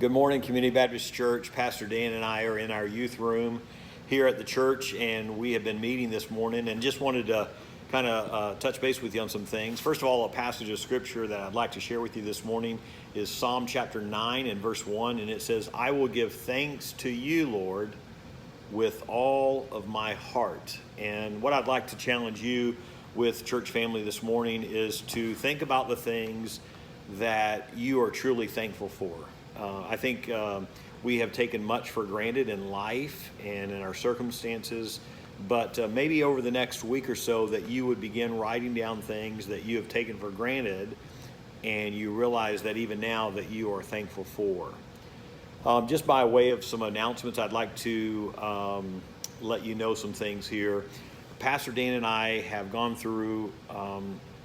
Good morning, Community Baptist Church. Pastor Dan and I are in our youth room here at the church, and we have been meeting this morning and just wanted to kind of touch base with you on some things. First of all, a passage of scripture that I'd like to share with you this morning is Psalm chapter 9 and verse 1, and it says, "I will give thanks to you, Lord, with all of my heart." And what I'd like to challenge you with church family this morning is to think about the things that you are truly thankful for. I think we have taken much for granted in life and in our circumstances, but maybe over the next week or so that you would begin writing down things that you have taken for granted and you realize that even now that you are thankful for. Just by way of some announcements, I'd like to let you know some things here. Pastor Dan and I have gone through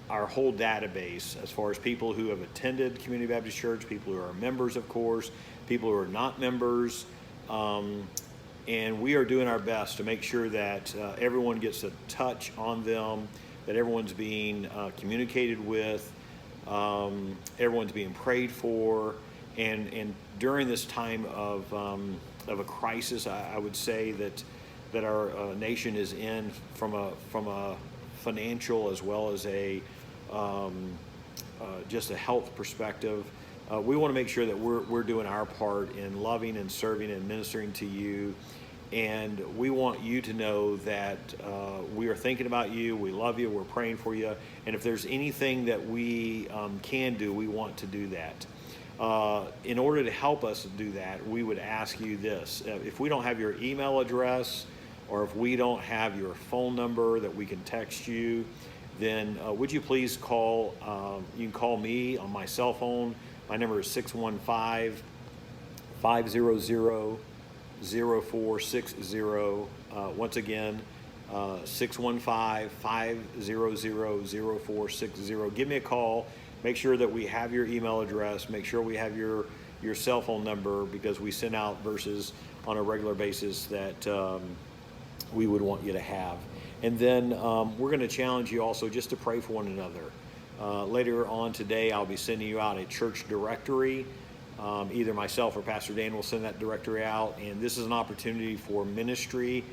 our whole database as far as people who have attended Community Baptist Church, people who are members, of course, people who are not members, and we are doing our best to make sure that everyone gets a touch on them, that everyone's being communicated with, everyone's being prayed for, and during this time of a crisis, I would say that our nation is in from a financial as well as a just a health perspective. We want to make sure that we're doing our part in loving and serving and ministering to you, and we want you to know that we are thinking about you, we love you, we're praying for you, and if there's anything that we can do, we want to do that. In order to help us do that, we would ask you this: if we don't have your email address, or if we don't have your phone number that we can text you, then would you please call, you can call me on my cell phone. My number is 615-500-0460. Once again, 615-500-0460. Give me a call. Make sure that we have your email address. Make sure we have your cell phone number, because we send out verses on a regular basis that we would want you to have. And then we're going to challenge you also just to pray for one another. Later on today, I'll be sending you out a church directory. Either myself or Pastor Dan will send that directory out. And this is an opportunity for ministry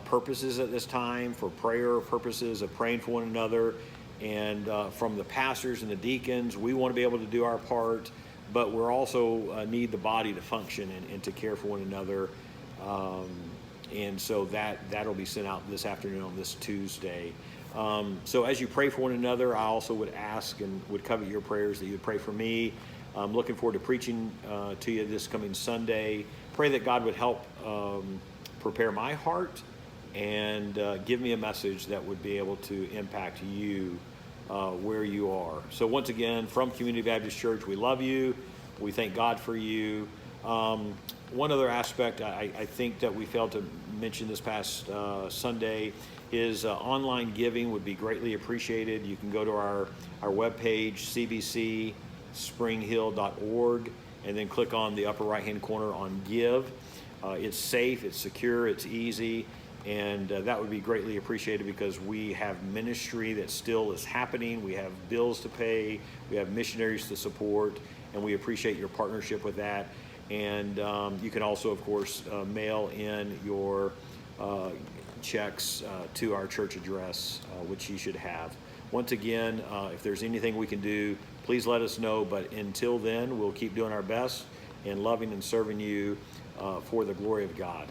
purposes at this time, for prayer purposes of praying for one another. And from the pastors and the deacons, we want to be able to do our part, but we're also need the body to function and to care for one another. And so that'll be sent out this afternoon on this Tuesday. So as you pray for one another, I also would ask and would covet your prayers that you would pray for me. I'm looking forward to preaching to you this coming Sunday. Pray that God would help prepare my heart and give me a message that would be able to impact you where you are. So once again, from Community Baptist Church, we love you. We thank God for you. One other aspect I think that we failed to mention this past Sunday is online giving would be greatly appreciated. You can go to our webpage, cbcspringhill.org, and then click on the upper right-hand corner on Give. It's safe, it's secure, it's easy, and that would be greatly appreciated, because we have ministry that still is happening. We have bills to pay, we have missionaries to support, and we appreciate your partnership with that. And you can also, of course, mail in your checks to our church address, which you should have. Once again, if there's anything we can do, please let us know. But until then, we'll keep doing our best and loving and serving you for the glory of God.